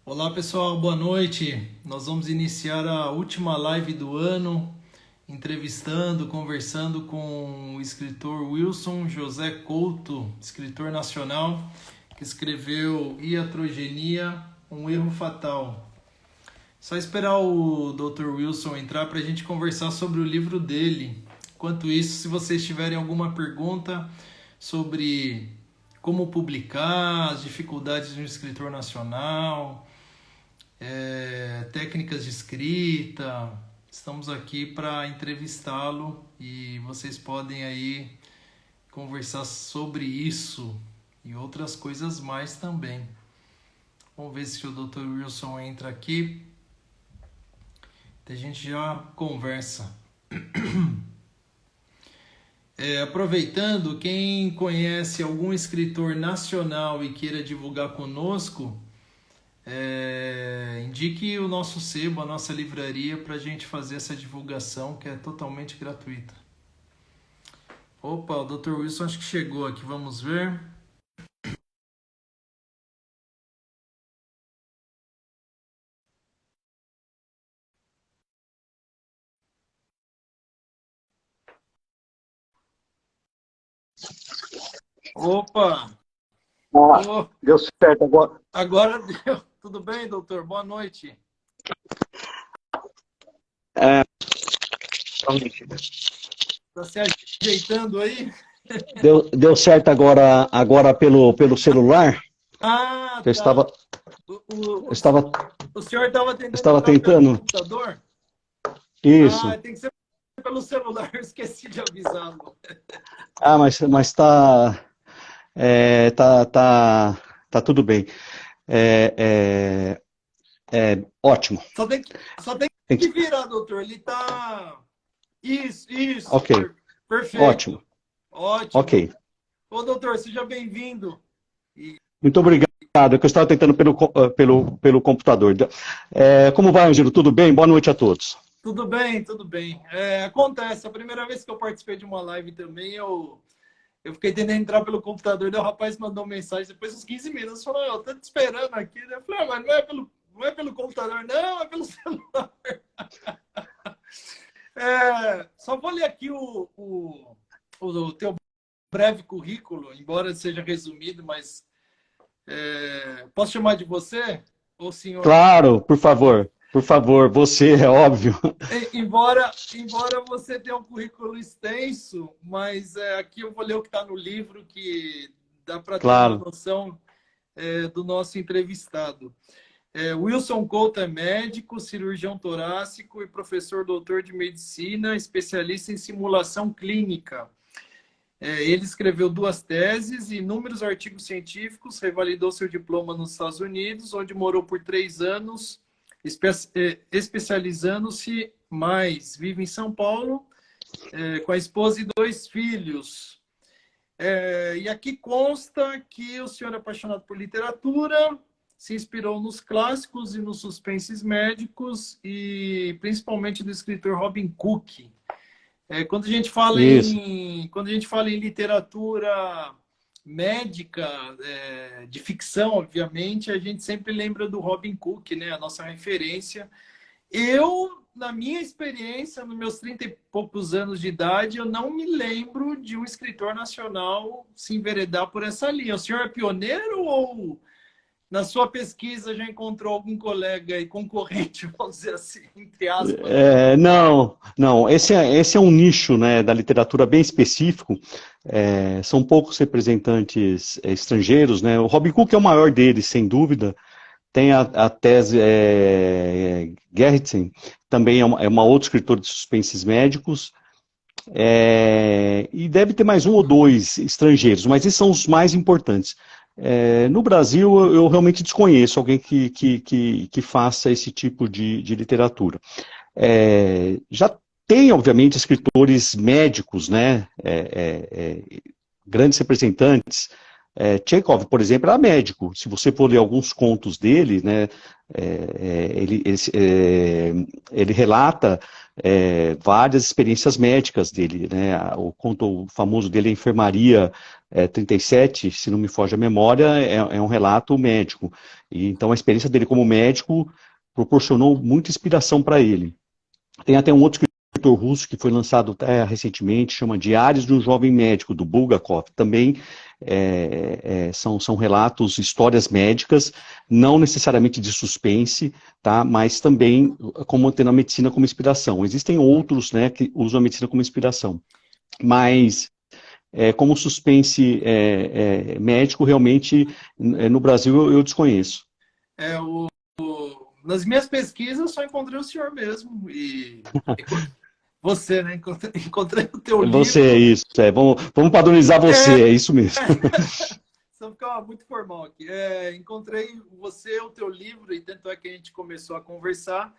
Olá pessoal, boa noite. Nós vamos iniciar a última live do ano, entrevistando, conversando com o escritor Wilson José Couto, escritor nacional, que escreveu Iatrogenia, um erro fatal. Só esperar o Dr. Wilson entrar para a gente conversar sobre o livro dele. Enquanto isso, se vocês tiverem alguma pergunta sobre como publicar, as dificuldades de um escritor nacional, técnicas de escrita. Estamos aqui para entrevistá-lo e vocês podem aí conversar sobre isso e outras coisas mais também. Vamos ver se o Dr. Wilson entra aqui. A gente já conversa. Aproveitando, quem conhece algum escritor nacional e queira divulgar conosco, indique o nosso sebo, a nossa livraria, para a gente fazer essa divulgação que é totalmente gratuita. Opa, o Dr. Wilson acho que chegou aqui, vamos ver. Opa! Ah, Oh, deu certo agora. agora deu. Tudo bem, doutor? Boa noite. É, Tá se ajeitando aí? deu certo agora pelo celular. Ah, Eu tá. estava, O, eu o, estava, o senhor estava tentando estava entrar pelo tentando. computador? Ah, Isso. tem que ser pelo celular, eu esqueci de avisá-lo. Ah, mas tá tudo bem. É, ótimo. Só tem que virar, doutor. Ele tá. Isso, Ok, ótimo. perfeito. Ótimo. Ok. Ô, doutor, seja bem-vindo. E Muito obrigado. É que eu estava tentando pelo computador. Como vai, Ângelo? Tudo bem? Boa noite a todos. tudo bem, tudo bem. Acontece, a primeira vez que eu participei de uma live também, eu fiquei tentando entrar pelo computador, daí o rapaz mandou mensagem depois dos 15 minutos, falou, eu tô te esperando aqui. Eu falei, mas não é pelo computador, não, é pelo celular. Só vou ler aqui o teu breve currículo, embora seja resumido, mas posso chamar de você ou senhor? Claro, por favor. Por favor, você, é óbvio. Embora você tenha um currículo extenso, mas aqui eu vou ler o que está no livro, que dá para ter uma Claro. noção do nosso entrevistado. Wilson Couto é médico, cirurgião torácico e professor doutor de medicina, especialista em simulação clínica. Ele escreveu 2 teses e inúmeros artigos científicos, revalidou seu diploma nos Estados Unidos, onde morou por 3 anos, especializando-se mais. Vive em São Paulo, com a esposa e 2 filhos. E aqui consta que o senhor é apaixonado por literatura, se inspirou nos clássicos e nos suspenses médicos, e principalmente do escritor Robin Cook. Isso. Quando a gente fala em literatura médica, de ficção, obviamente, a gente sempre lembra do Robin Cook, né? A nossa referência. Na minha experiência, nos meus 30 e poucos anos de idade, eu não me lembro de um escritor nacional se enveredar por essa linha. O senhor é pioneiro ou, na sua pesquisa, já encontrou algum colega e concorrente, vamos dizer assim, entre aspas, né? Não. Esse é um nicho, né, da literatura bem específico. São poucos representantes estrangeiros, né? O Robin Cook é o maior deles, sem dúvida. Tem a tese Gerritsen, também é uma outra escritora de suspenses médicos. E deve ter mais um ou dois estrangeiros, mas esses são os mais importantes. No Brasil, eu realmente desconheço alguém que faça esse tipo de literatura. Já tem, obviamente, escritores médicos, né, grandes representantes, Chekhov, por exemplo, era médico. Se você for ler alguns contos dele, né, ele relata várias experiências médicas dele, né? O conto famoso dele, a Enfermaria 37, se não me foge a memória, é um relato médico. E, então a experiência dele como médico proporcionou muita inspiração para ele. Tem até um outro escritor russo que foi lançado recentemente, chama Diários de um Jovem Médico, do Bulgakov. Também são relatos, histórias médicas, não necessariamente de suspense, tá? Mas também como tendo a medicina como inspiração. Existem outros, né, que usam a medicina como inspiração. Mas como suspense médico, realmente, no Brasil eu desconheço. Nas minhas pesquisas, eu só encontrei o senhor mesmo. E você, né? Encontrei o teu Você, livro. isso. Vamos padronizar você, é isso mesmo. Só ficava muito formal aqui. Encontrei você, o teu livro, e tanto é que a gente começou a conversar,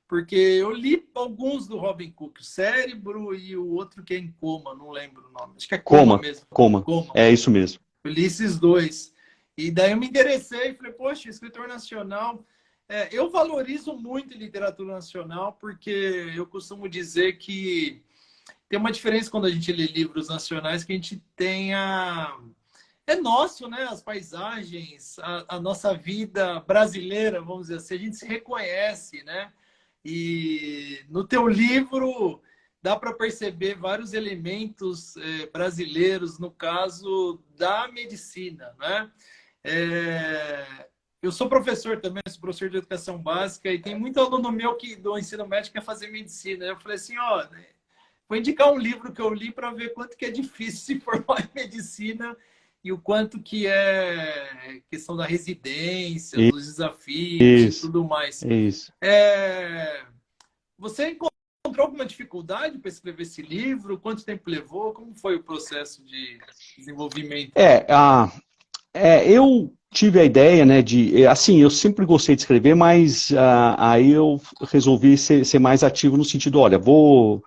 porque eu li alguns do Robin Cook, o Cérebro e o outro que é Em Coma, não lembro o nome. Acho que é Coma mesmo. Coma. É isso mesmo. Eu li esses dois. E daí eu me interessei e falei, poxa, escritor nacional. Eu valorizo muito literatura nacional, porque eu costumo dizer que tem uma diferença quando a gente lê livros nacionais, que a gente tenha... É nosso, né? As paisagens, a nossa vida brasileira, vamos dizer assim, a gente se reconhece, né? E no teu livro dá para perceber vários elementos brasileiros, no caso da medicina, né? Eu sou professor também, sou professor de educação básica, e tem muito aluno meu que do ensino médio que quer fazer medicina. Eu falei assim, ó, vou indicar um livro que eu li para ver quanto que é difícil se formar em medicina e o quanto que é questão da residência, dos desafios e tudo mais. Isso. Você encontrou alguma dificuldade para escrever esse livro? Quanto tempo levou? Como foi o processo de desenvolvimento? Eu tive a ideia, né, assim, eu sempre gostei de escrever, mas aí eu resolvi ser mais ativo no sentido, olha, vou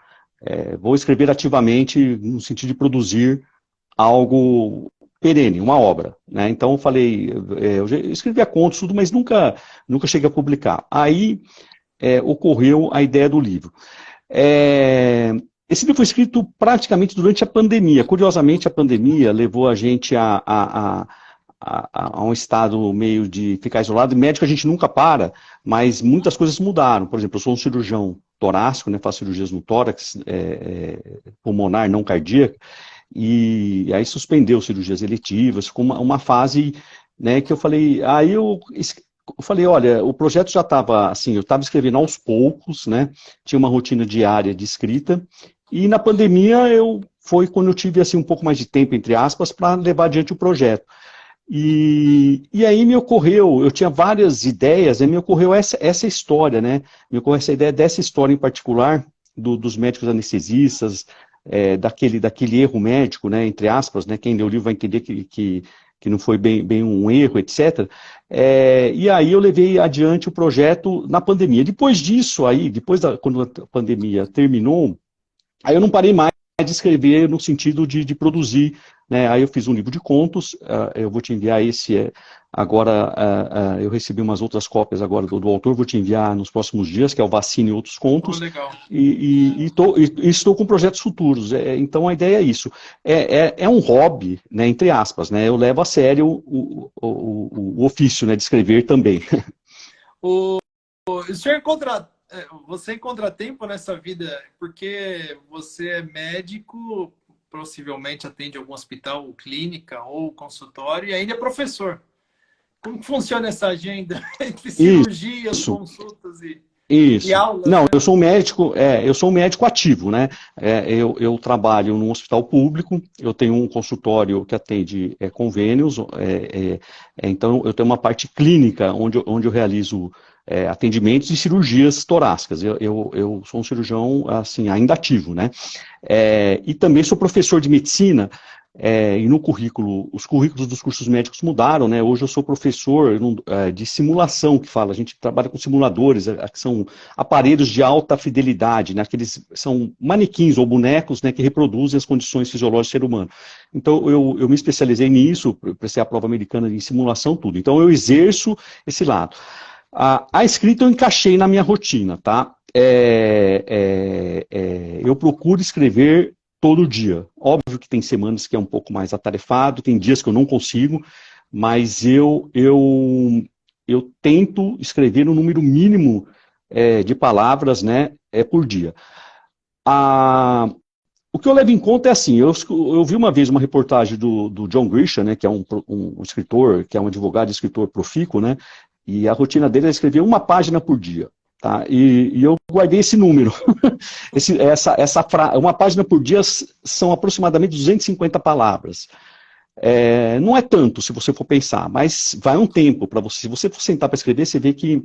escrever ativamente no sentido de produzir algo perene, uma obra, né? Então eu falei, eu já escrevia contos, tudo, mas nunca cheguei a publicar. Aí ocorreu a ideia do livro. Esse livro foi escrito praticamente durante a pandemia. Curiosamente, a pandemia levou a gente a um estado meio de ficar isolado. Médico a gente nunca para, mas muitas coisas mudaram. Por exemplo, eu sou um cirurgião torácico, né, faço cirurgias no tórax, pulmonar, não cardíaca, e aí suspendeu cirurgias eletivas, com uma fase, né, que eu falei, eu falei, olha, o projeto já estava assim, eu estava escrevendo aos poucos, né, tinha uma rotina diária de escrita, e na pandemia foi quando eu tive assim um pouco mais de tempo, entre aspas, para levar adiante o projeto. E aí me ocorreu, eu tinha várias ideias, me ocorreu essa história, né? Me ocorreu essa ideia dessa história em particular, dos médicos anestesistas, daquele erro médico, né? Entre aspas, né? Quem lê o livro vai entender que não foi bem um erro, etc. E aí eu levei adiante o projeto na pandemia. Depois disso, quando a pandemia terminou, aí eu não parei mais de escrever no sentido de produzir, né? Aí eu fiz um livro de contos, eu vou te enviar esse agora, eu recebi umas outras cópias agora do autor, vou te enviar nos próximos dias, que é o Vacina e Outros Contos. Legal. E estou com projetos futuros, então a ideia é isso. É um hobby, né, entre aspas, né? Eu levo a sério o ofício, né, de escrever também. O senhor você encontra tempo nessa vida, porque você é médico, possivelmente atende algum hospital, ou clínica ou consultório, e ainda é professor. Como funciona essa agenda entre cirurgias, consultas e aulas? Não, né? eu sou um médico ativo, né? Eu trabalho num hospital público, eu tenho um consultório que atende convênios, então eu tenho uma parte clínica onde eu realizo atendimentos e cirurgias torácicas. Eu sou um cirurgião assim, ainda ativo, né? E também sou professor de medicina. e no currículo, os currículos dos cursos médicos mudaram, né? Hoje eu sou professor de simulação, que fala, a gente trabalha com simuladores, que são aparelhos de alta fidelidade, né? Aqueles são manequins ou bonecos, né, que reproduzem as condições fisiológicas do ser humano. Então eu me especializei nisso, prestei a prova americana em simulação, tudo. Então eu exerço esse lado. A escrita eu encaixei na minha rotina, tá? Eu procuro escrever todo dia. Óbvio que tem semanas que é um pouco mais atarefado, tem dias que eu não consigo, mas eu tento escrever um número mínimo de palavras, né, por dia. O que eu levo em conta é assim, eu vi uma vez uma reportagem do John Grisham, né, que é um escritor, que é um advogado e escritor profícuo, né, e a rotina dele é escrever uma página por dia. Tá? E eu guardei esse número. Uma página por dia são aproximadamente 250 palavras. Não é tanto, se você for pensar, mas vai um tempo para você. Se você for sentar para escrever, você vê que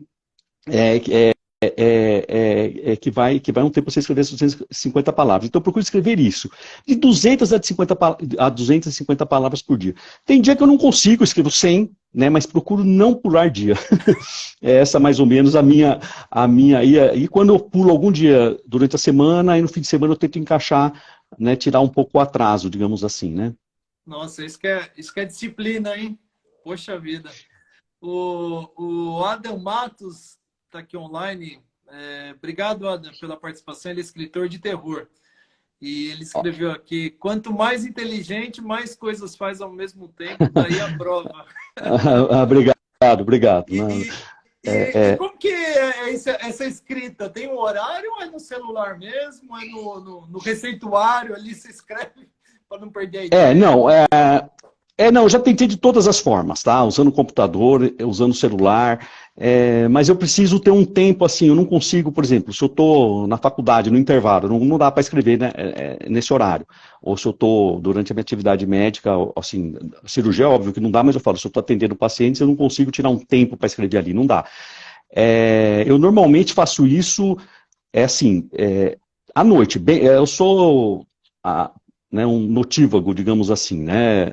que vai um tempo para você escrever essas 250 palavras. Então, eu procuro escrever isso. De 200 a 250 palavras por dia. Tem dia que eu não consigo, escrevo 100, né, mas procuro não pular dia. Essa mais ou menos a minha e quando eu pulo algum dia durante a semana, aí no fim de semana eu tento encaixar, né, tirar um pouco o atraso, digamos assim, né? Nossa, isso que é disciplina, hein? Poxa vida. O Adam Matos está aqui online. Obrigado, Adam, pela participação. Ele é escritor de terror. E ele escreveu aqui, quanto mais inteligente, mais coisas faz ao mesmo tempo, daí a prova. Obrigado. E como que é essa escrita? Tem um horário ou é no celular mesmo? É no receituário ali, se escreve para não perder a ideia? Não, eu já tentei de todas as formas, tá? Usando o computador, usando o celular, mas eu preciso ter um tempo assim, eu não consigo, por exemplo, se eu estou na faculdade, no intervalo, não dá para escrever, né, nesse horário. Ou se eu estou durante a minha atividade médica, assim, cirurgia, óbvio que não dá, mas eu falo, se eu estou atendendo pacientes, eu não consigo tirar um tempo para escrever ali, não dá. Eu normalmente faço isso, assim, à noite. Eu sou né, um notívago, digamos assim, né?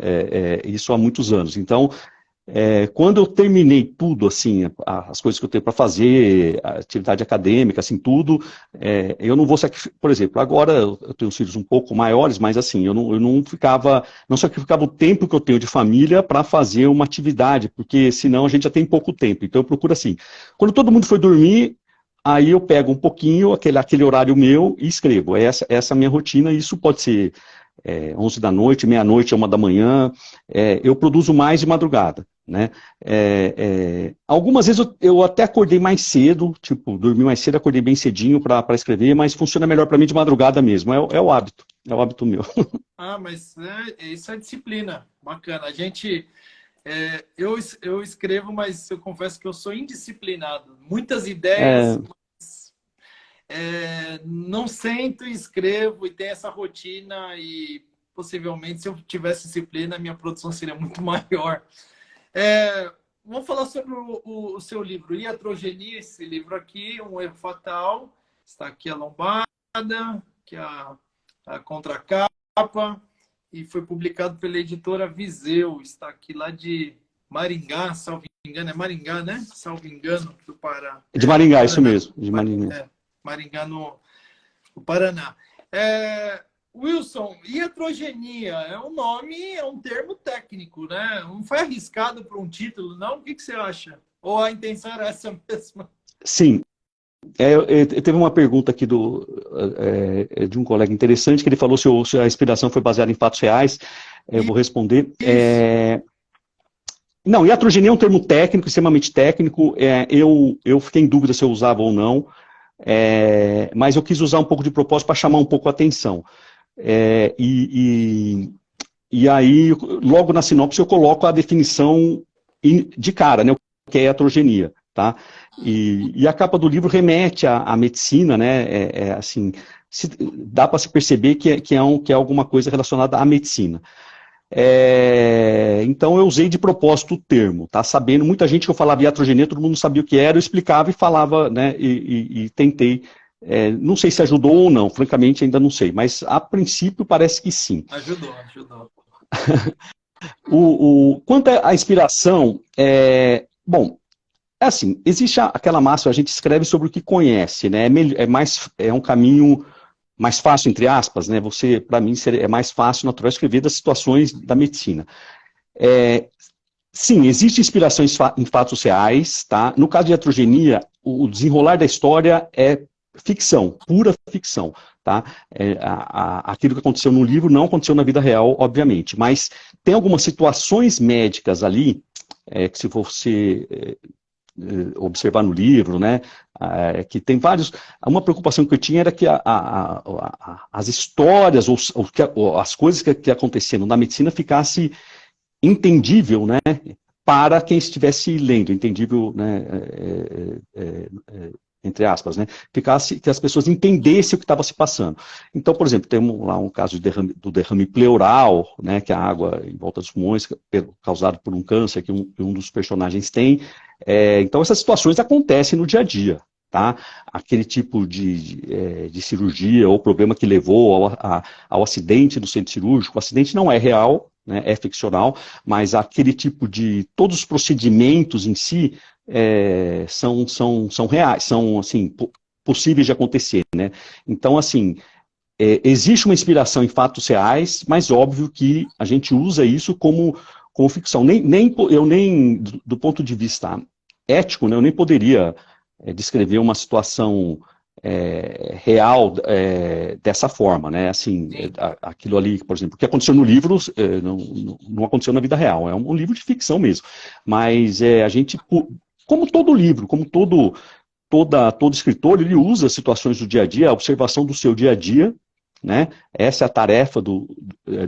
Isso há muitos anos. Então, quando eu terminei tudo, assim, as coisas que eu tenho para fazer, a atividade acadêmica, assim, tudo, eu não vou sacrificar, por exemplo, agora eu tenho filhos um pouco maiores, mas assim, eu não sacrificava o tempo que eu tenho de família para fazer uma atividade, porque senão a gente já tem pouco tempo. Então eu procuro assim, quando todo mundo foi dormir, aí eu pego um pouquinho, aquele horário meu e escrevo. Essa é a minha rotina, e isso pode ser 11 da noite, meia-noite, 1 da manhã, eu produzo mais de madrugada, né? Algumas vezes eu até acordei mais cedo, tipo, dormi mais cedo, acordei bem cedinho para escrever, mas funciona melhor para mim de madrugada mesmo, é o hábito meu. Ah, mas isso é disciplina, bacana. A gente, eu escrevo, mas eu confesso que eu sou indisciplinado. Muitas ideias, não sento e escrevo e tenho essa rotina e possivelmente se eu tivesse disciplina a minha produção seria muito maior. Vamos falar sobre o seu livro, Iatrogenia, esse livro aqui, Um Erro Fatal. Está aqui a lombada, aqui a contracapa e foi publicado pela editora Viseu. Está aqui lá de Maringá, salvo engano, é Maringá, né? Salvo engano, do Pará. De Maringá, isso mesmo, de Maringá. Maringá, no Paraná. Wilson, iatrogenia é um nome, é um termo técnico, né? Não foi arriscado por um título, não? O que você acha? Ou a intenção era essa mesma? Sim. Teve uma pergunta aqui de um colega interessante, que ele falou se a inspiração foi baseada em fatos reais. Eu vou responder. Não, iatrogenia é um termo técnico, extremamente técnico. Eu fiquei em dúvida se eu usava ou não. Mas eu quis usar um pouco de propósito para chamar um pouco a atenção. E aí, logo na sinopse, eu coloco a definição de cara, né, o que é iatrogenia, tá? E a capa do livro remete à medicina, né? Assim, dá para se perceber que é alguma coisa relacionada à medicina. Então eu usei de propósito o termo, tá? Sabendo, muita gente que eu falava iatrogenia, todo mundo sabia o que era, eu explicava e falava, né? E tentei. Não sei se ajudou ou não, francamente ainda não sei, mas a princípio parece que sim. Ajudou. Quanto à inspiração, bom, é assim, existe aquela máxima, a gente escreve sobre o que conhece, né? É um caminho mais fácil, entre aspas, né? Para mim, é mais fácil, natural, escrever das situações da medicina. Sim, existe inspiração em fatos reais, tá? No caso de Iatrogenia, o desenrolar da história é ficção, pura ficção, tá? Aquilo que aconteceu no livro não aconteceu na vida real, obviamente, mas tem algumas situações médicas ali, que se você observar no livro, né, que tem vários... Uma preocupação que eu tinha era que as histórias, ou as coisas que aconteceram na medicina ficasse entendível, né, para quem estivesse lendo, entendível, né, entre aspas, né, ficasse, que as pessoas entendessem o que estava se passando. Então, por exemplo, temos lá um caso do derrame pleural, né, que é a água em volta dos pulmões, causado por um câncer que um dos personagens tem. Então, essas situações acontecem no dia a dia. Tá? Aquele tipo de cirurgia ou problema que levou ao acidente do centro cirúrgico, o acidente não é real, né, é ficcional, mas aquele tipo todos os procedimentos em si são reais, são assim, possíveis de acontecer, né? Então, assim, existe uma inspiração em fatos reais, mas óbvio que a gente usa isso como ficção. Eu nem, do ponto de vista ético, né, eu nem poderia descrever uma situação real dessa forma, né? Assim, aquilo ali, por exemplo, o que aconteceu no livro não aconteceu na vida real, é um livro de ficção mesmo. Mas a gente, como todo livro, como todo escritor, ele usa situações do dia a dia, a observação do seu dia a dia, né? Essa é a tarefa do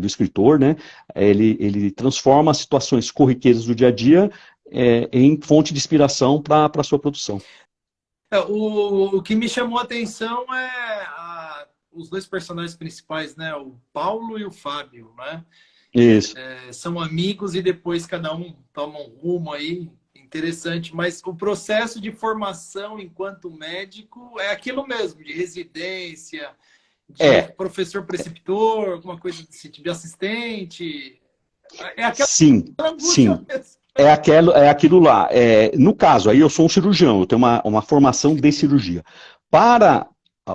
escritor, né? Ele transforma as situações corriqueiras do dia a dia em fonte de inspiração para a sua produção. O que me chamou a atenção os dois personagens principais, né? O Paulo e o Fábio, né? Isso. São amigos e depois cada um toma um rumo aí interessante, mas o processo de formação enquanto médico é aquilo mesmo, de residência, de professor preceptor, alguma coisa desse tipo, de assistente. É aquela angústia sim. mesmo. É aquilo lá. No caso, aí eu sou um cirurgião, eu tenho uma formação de cirurgia.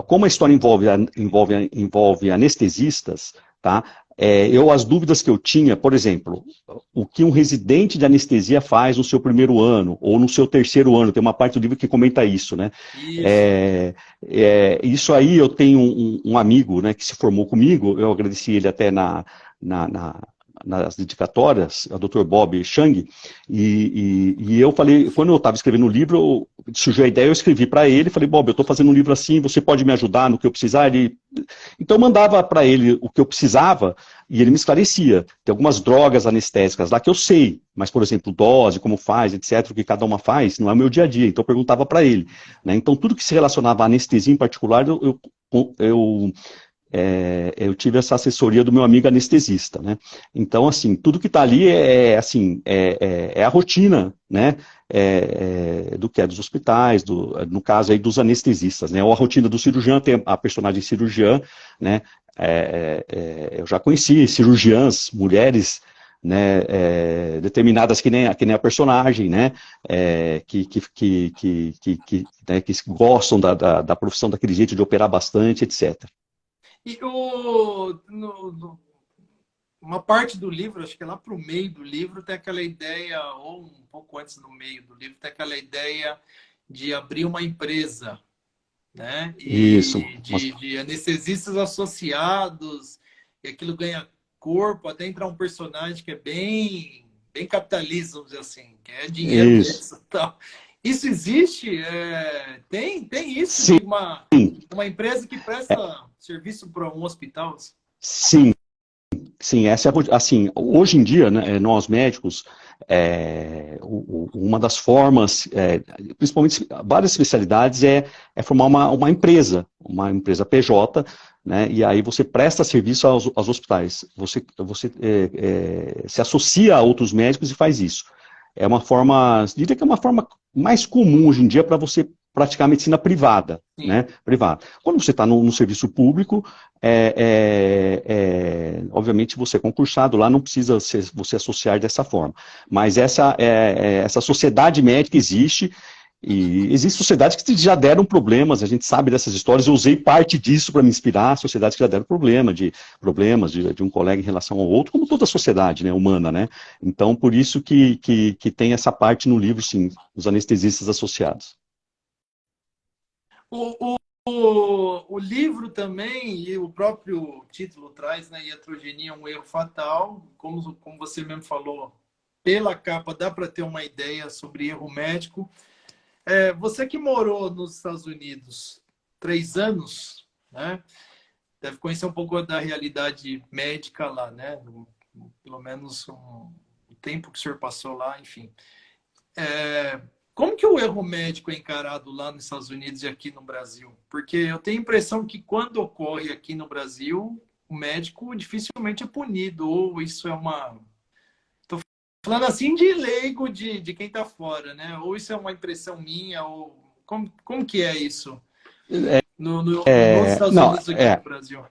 Como a história envolve anestesistas, tá? As dúvidas que eu tinha, por exemplo, o que um residente de anestesia faz no seu primeiro ano, ou no seu terceiro ano, tem uma parte do livro que comenta isso, né? Isso aí eu tenho um amigo, né, que se formou comigo, eu agradeci ele até nas dedicatórias, a Dr. Bob Chang, e eu falei, quando eu estava escrevendo o livro, surgiu a ideia, eu escrevi para ele, falei, Bob, eu estou fazendo um livro assim, você pode me ajudar no que eu precisar? Então eu mandava para ele o que eu precisava, e ele me esclarecia. Tem algumas drogas anestésicas lá que eu sei, mas, por exemplo, dose, como faz, etc., o que cada uma faz, não é o meu dia a dia, então eu perguntava para ele. Né? Então tudo que se relacionava à anestesia em particular, eu tive essa assessoria do meu amigo anestesista, né? Então, assim, tudo que está ali é a rotina, né? Do que é dos hospitais, no caso aí dos anestesistas, né? Ou a rotina do cirurgião, tem a personagem cirurgiã, né? Eu já conheci cirurgiãs, mulheres, né, determinadas que nem a personagem, né, né, que gostam da profissão daquele jeito de operar bastante, etc. E uma parte do livro, acho que é lá para o meio do livro, tem aquela ideia, ou um pouco antes do meio do livro, tem aquela ideia de abrir uma empresa, né? Isso. De anestesistas associados, e aquilo ganha corpo, até entrar um personagem que é bem capitalista, vamos dizer assim, que é dinheiro mesmo, tal. Isso existe? Tem isso? Sim. De uma empresa que presta serviço para um hospital? Sim, essa assim, hoje em dia, né, nós médicos, uma das formas, principalmente várias especialidades, é formar uma empresa PJ, né, e aí você presta serviço aos hospitais, você se associa a outros médicos e faz isso. É uma forma, diria que é uma forma mais comum hoje em dia para você praticar medicina privada, né? Privada. Quando você está no serviço público, obviamente você é concursado lá, não precisa você associar dessa forma. Mas essa sociedade médica existe, e existem sociedades que já deram problemas, a gente sabe dessas histórias, eu usei parte disso para me inspirar, sociedades que já deram problemas de um colega em relação ao outro, como toda a sociedade, né, humana, né? Então, por isso que tem essa parte no livro, sim, os anestesistas associados. O livro também, e o próprio título traz, né, iatrogenia, um erro fatal, como você mesmo falou, pela capa dá para ter uma ideia sobre erro médico. Você que morou nos Estados Unidos 3 anos, né, deve conhecer um pouco da realidade médica lá, né, pelo menos o tempo que o senhor passou lá, enfim. Como que o erro médico é encarado lá nos Estados Unidos e aqui no Brasil? Porque eu tenho a impressão que quando ocorre aqui no Brasil, o médico dificilmente é punido, ou isso é uma... Estou falando assim de leigo, de quem está fora, né? Ou isso é uma impressão minha, ou como que é isso nos Estados Unidos aqui no Brasil?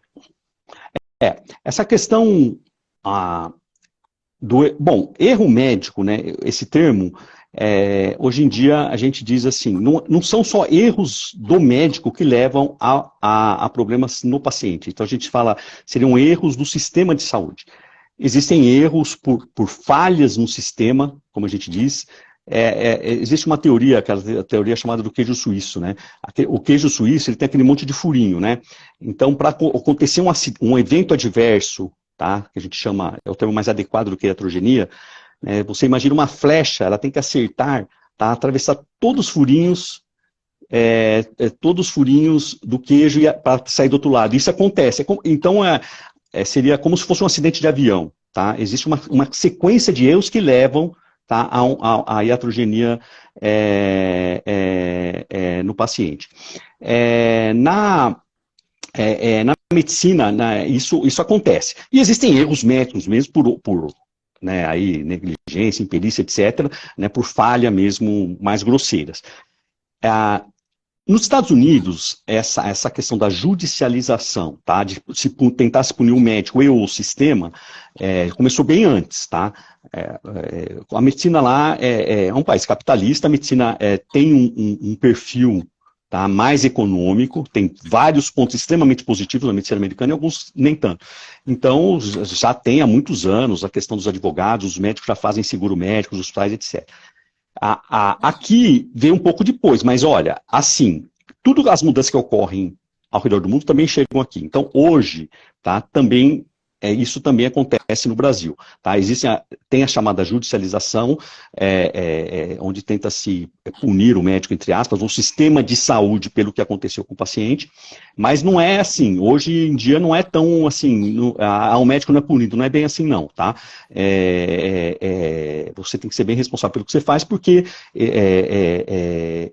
Essa questão bom, erro médico, né? Esse termo... hoje em dia a gente diz assim, não são só erros do médico que levam a problemas no paciente. Então a gente fala, seriam erros do sistema de saúde. Existem erros por falhas no sistema, como a gente diz. Existe uma teoria, aquela teoria chamada do queijo suíço, né? O queijo suíço, ele tem aquele monte de furinho, né? Então, para acontecer um evento adverso, tá? Que a gente chama, é o termo mais adequado do que iatrogenia. Você imagina uma flecha, ela tem que acertar, tá? Atravessar todos os furinhos do queijo para sair do outro lado. Isso acontece. Então, seria como se fosse um acidente de avião. Tá? Existe uma sequência de erros que levam, tá, à iatrogenia no paciente. Na medicina, isso acontece. E existem erros médicos mesmo por né, aí, negligência, imperícia, etc., né, por falha mesmo mais grosseiras. Nos Estados Unidos, essa questão da judicialização, tá, de tentar se punir o médico e o sistema, começou bem antes. Tá? A medicina lá é um país capitalista, a medicina tem um perfil, tá, mais econômico, tem vários pontos extremamente positivos na medicina americana e alguns nem tanto. Então, já tem há muitos anos a questão dos advogados, os médicos já fazem seguro médico, os hospitais, etc. Aqui veio um pouco depois, mas olha, assim, tudo as mudanças que ocorrem ao redor do mundo também chegam aqui. Então, hoje, tá, também... isso também acontece no Brasil. Tá? Tem a chamada judicialização, onde tenta se punir o médico, entre aspas, o sistema de saúde pelo que aconteceu com o paciente, mas não é assim, hoje em dia não é tão assim, o médico não é punido, não é bem assim não, tá? Você tem que ser bem responsável pelo que você faz, porque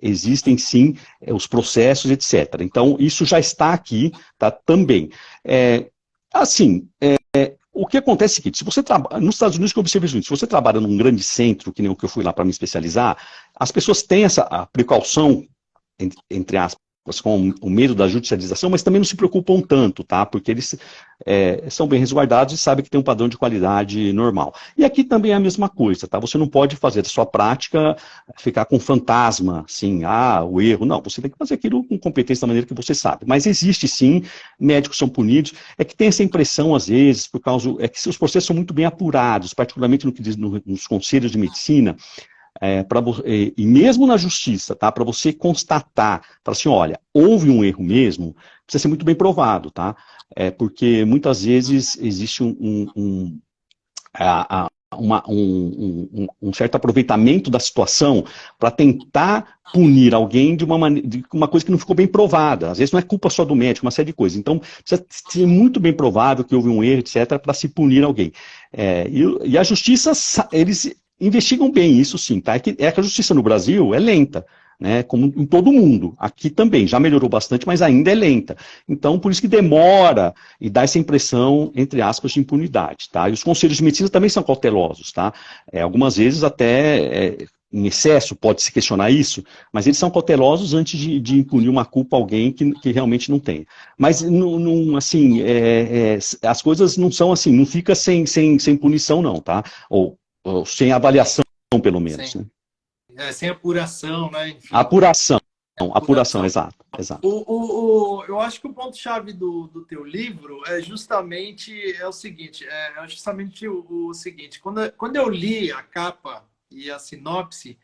existem sim os processos, etc. Então, isso já está aqui, tá, também. Assim, o que acontece é o seguinte, se você nos Estados Unidos, que eu observo isso, se você trabalha num grande centro, que nem o que eu fui lá para me especializar, as pessoas têm a precaução, entre aspas, com o medo da judicialização, mas também não se preocupam tanto, tá? Porque eles são bem resguardados e sabem que tem um padrão de qualidade normal. E aqui também é a mesma coisa, tá? Você não pode fazer da sua prática ficar com fantasma, assim, o erro. Não, você tem que fazer aquilo com competência da maneira que você sabe. Mas existe sim, médicos são punidos. É que tem essa impressão, às vezes, por causa... que os processos são muito bem apurados, particularmente no que diz nos conselhos de medicina, e mesmo na justiça, tá? Para você constatar, falar assim, olha, houve um erro mesmo, precisa ser muito bem provado, tá? Porque muitas vezes existe um certo aproveitamento da situação para tentar punir alguém de uma coisa que não ficou bem provada. Às vezes não é culpa só do médico, uma série de coisas. Então, precisa ser muito bem provável que houve um erro, etc., para se punir alguém. E a justiça, eles investigam bem isso sim, tá? Que a justiça no Brasil é lenta, né? Como em todo mundo. Aqui também, já melhorou bastante, mas ainda é lenta. Então, por isso que demora e dá essa impressão, entre aspas, de impunidade, tá? E os conselhos de medicina também são cautelosos, tá? Algumas vezes até em excesso, pode-se questionar isso, mas eles são cautelosos antes de impunir uma culpa a alguém que realmente não tem. Mas, assim, as coisas não são assim, não fica sem punição, não, tá? Ou sem avaliação, pelo menos, Sem, né? sem apuração, né? Enfim, Apuração, apuração, apuração. exato, exato. Eu acho que o ponto-chave do teu livro é justamente o seguinte, o seguinte, quando eu li a capa e a sinopse,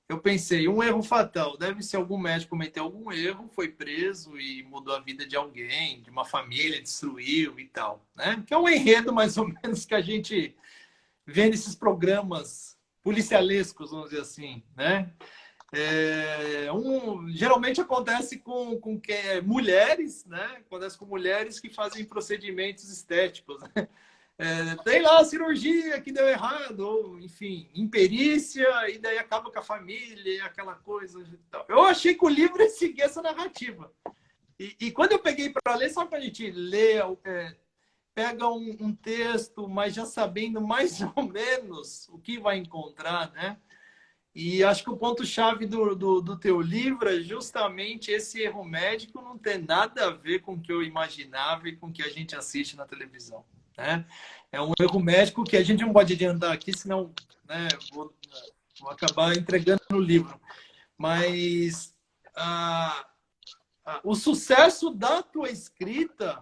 eu pensei, um erro fatal, deve ser algum médico cometeu algum erro, foi preso e mudou a vida de alguém, de uma família, destruiu e tal, né? Que é um enredo mais ou menos que a gente vê nesses programas policialescos, vamos dizer assim, né? Geralmente acontece com mulheres, né? Acontece com mulheres que fazem procedimentos estéticos. Né? Tem lá a cirurgia que deu errado, ou enfim, imperícia, e daí acaba com a família, aquela coisa e tal. Eu achei que o livro ia seguir essa narrativa. E quando eu peguei para ler, sabe quando a gente lê, pega um texto, mas já sabendo mais ou menos o que vai encontrar, né? E acho que o ponto-chave do teu livro é justamente esse erro médico não ter nada a ver com o que eu imaginava e com o que a gente assiste na televisão. Né? É um erro médico que a gente não pode adiantar aqui, senão, né, vou acabar entregando no livro. Mas o sucesso da tua escrita,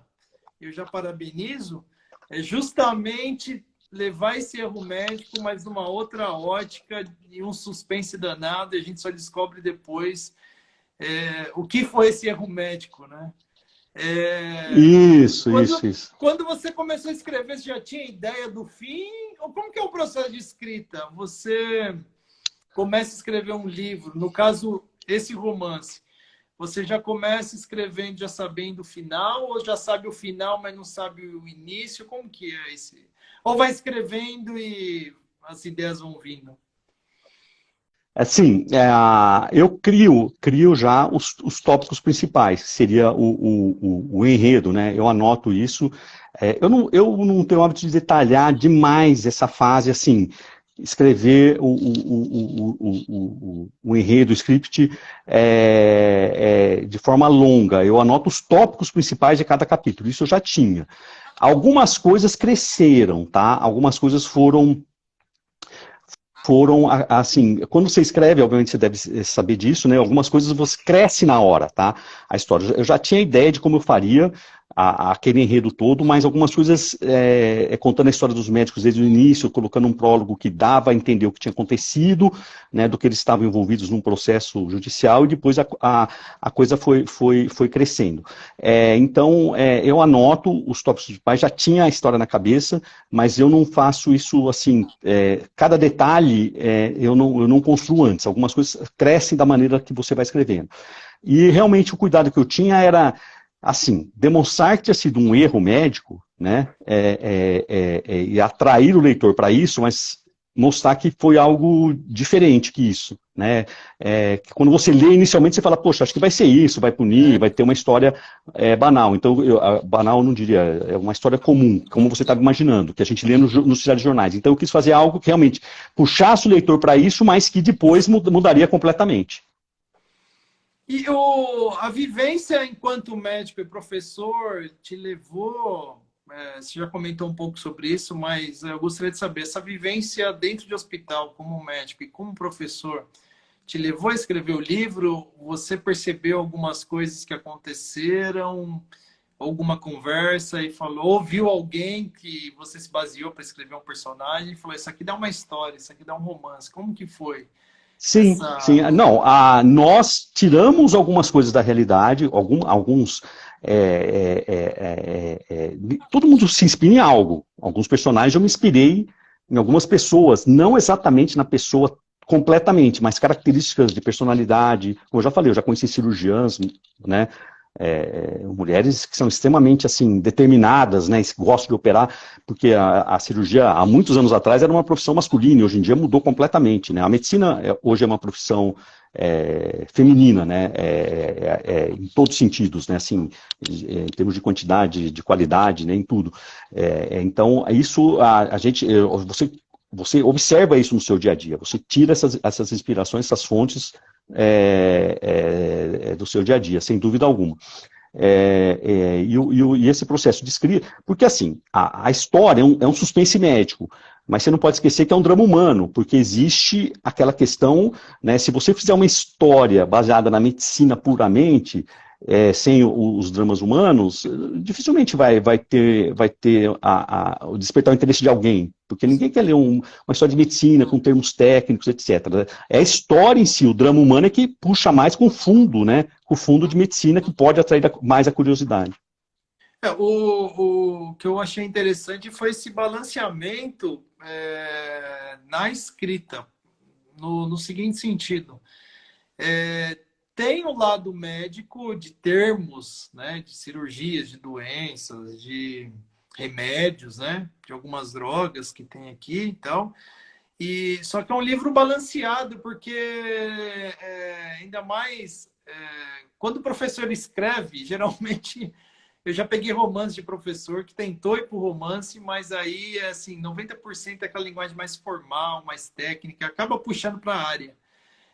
eu já parabenizo, é justamente levar esse erro médico, mas numa outra ótica e um suspense danado, e a gente só descobre depois o que foi esse erro médico, né? Isso, Quando, isso, isso. quando você começou a escrever, você já tinha ideia do fim? Ou como que é o processo de escrita? Você começa a escrever um livro, no caso, esse romance, você já começa escrevendo já sabendo o final, ou já sabe o final, mas não sabe o início? Como que é esse? Ou vai escrevendo e as ideias vão vindo? Assim, eu crio já os tópicos principais, que seria o enredo, né? Eu anoto isso. Eu não tenho o hábito de detalhar demais essa fase, assim, escrever o enredo, o script, de forma longa. Eu anoto os tópicos principais de cada capítulo, isso eu já tinha. Algumas coisas cresceram, tá? Algumas coisas foram, assim, quando você escreve, obviamente você deve saber disso, né? Algumas coisas você cresce na hora, tá? A história. Eu já tinha ideia de como eu faria aquele enredo todo, mas algumas coisas, contando a história dos médicos desde o início, colocando um prólogo que dava a entender o que tinha acontecido, né? Do que eles estavam envolvidos num processo judicial, e depois a coisa foi crescendo. Então, eu anoto os tópicos principais, já tinha a história na cabeça, mas eu não faço isso assim, cada detalhe eu não construo antes, algumas coisas crescem da maneira que você vai escrevendo. E realmente o cuidado que eu tinha era, assim, demonstrar que tinha sido um erro médico, né, e atrair o leitor para isso, mas mostrar que foi algo diferente que isso, né? Que quando você lê inicialmente, você fala, poxa, acho que vai ser isso, vai punir, vai ter uma história banal. Então, banal eu não diria, é uma história comum, como você estava imaginando, que a gente lê nos jornais. Então, eu quis fazer algo que realmente puxasse o leitor para isso, mas que depois mudaria completamente. E a vivência enquanto médico e professor te levou, você já comentou um pouco sobre isso, mas eu gostaria de saber, essa vivência dentro de hospital como médico e como professor, te levou a escrever o livro? Você percebeu algumas coisas que aconteceram, alguma conversa e falou, ouviu alguém que você se baseou para escrever um personagem e falou, isso aqui dá uma história, isso aqui dá um romance. Como que foi Sim, sim. essa... Não, nós tiramos algumas coisas da realidade, alguns. Todo mundo se inspira em algo. Alguns personagens eu me inspirei em algumas pessoas, não exatamente na pessoa completamente, mas características de personalidade. Como eu já falei, eu já conheci cirurgiãs, né? Mulheres que são extremamente assim determinadas, né, gostam de operar, porque a cirurgia há muitos anos atrás era uma profissão masculina, e hoje em dia mudou completamente, né? A medicina hoje é uma profissão feminina, né? Em todos os sentidos, né? Assim, em termos de quantidade, de qualidade, né? Em tudo. Então isso você você observa isso no seu dia a dia, você tira essas inspirações, essas fontes do seu dia a dia, sem dúvida alguma. E esse processo de escrita, porque assim, a história é um suspense médico, mas você não pode esquecer que é um drama humano, porque existe aquela questão, né, se você fizer uma história baseada na medicina puramente, sem os dramas humanos, dificilmente vai ter o despertar o interesse de alguém, porque ninguém quer ler uma história de medicina com termos técnicos, etc. É a história em si, o drama humano é que puxa mais com o fundo, né? Com o fundo de medicina que pode atrair mais a curiosidade. O que eu achei interessante foi esse balanceamento na escrita, no seguinte sentido. Tem o lado médico de termos, né, de cirurgias, de doenças, de remédios, né, de algumas drogas que tem aqui e tal. Só que é um livro balanceado, porque ainda mais quando o professor escreve, geralmente eu já peguei romance de professor que tentou ir para o romance, mas aí assim, 90% é aquela linguagem mais formal, mais técnica, acaba puxando para a área.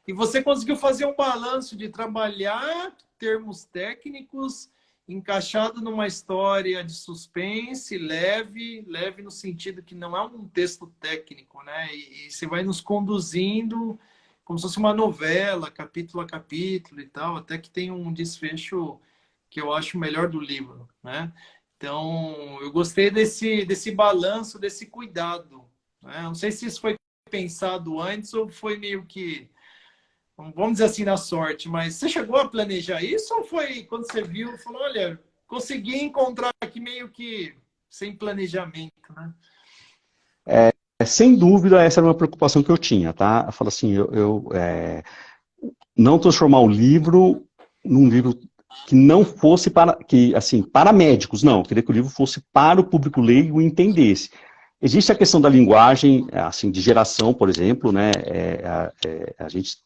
E você conseguiu fazer um balanço de trabalhar termos técnicos encaixado numa história de suspense, leve no sentido que não é um texto técnico, né? E você vai nos conduzindo como se fosse uma novela, capítulo a capítulo e tal, até que tem um desfecho que eu acho o melhor do livro, né? Então, eu gostei desse balanço, desse cuidado, né? Não sei se isso foi pensado antes ou foi meio que, vamos dizer assim, na sorte, mas você chegou a planejar isso ou foi quando você viu, falou, olha, consegui encontrar aqui meio que sem planejamento, né? Sem dúvida, essa era uma preocupação que eu tinha, tá? Eu falo assim, não transformar o livro num livro que não fosse para médicos, não. Eu queria que o livro fosse para o público leigo e entendesse. Existe a questão da linguagem, assim, de geração, por exemplo, né? A gente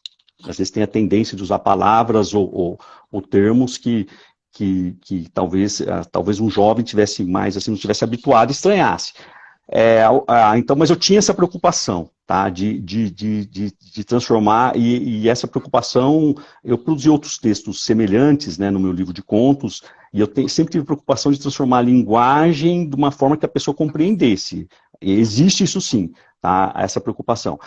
às vezes tem a tendência de usar palavras ou termos que talvez um jovem tivesse mais, assim, não tivesse habituado e estranhasse. Então, mas eu tinha essa preocupação, tá, de transformar, e essa preocupação, eu produzi outros textos semelhantes, né, no meu livro de contos, e eu sempre tive preocupação de transformar a linguagem de uma forma que a pessoa compreendesse. E existe isso sim, tá, essa preocupação.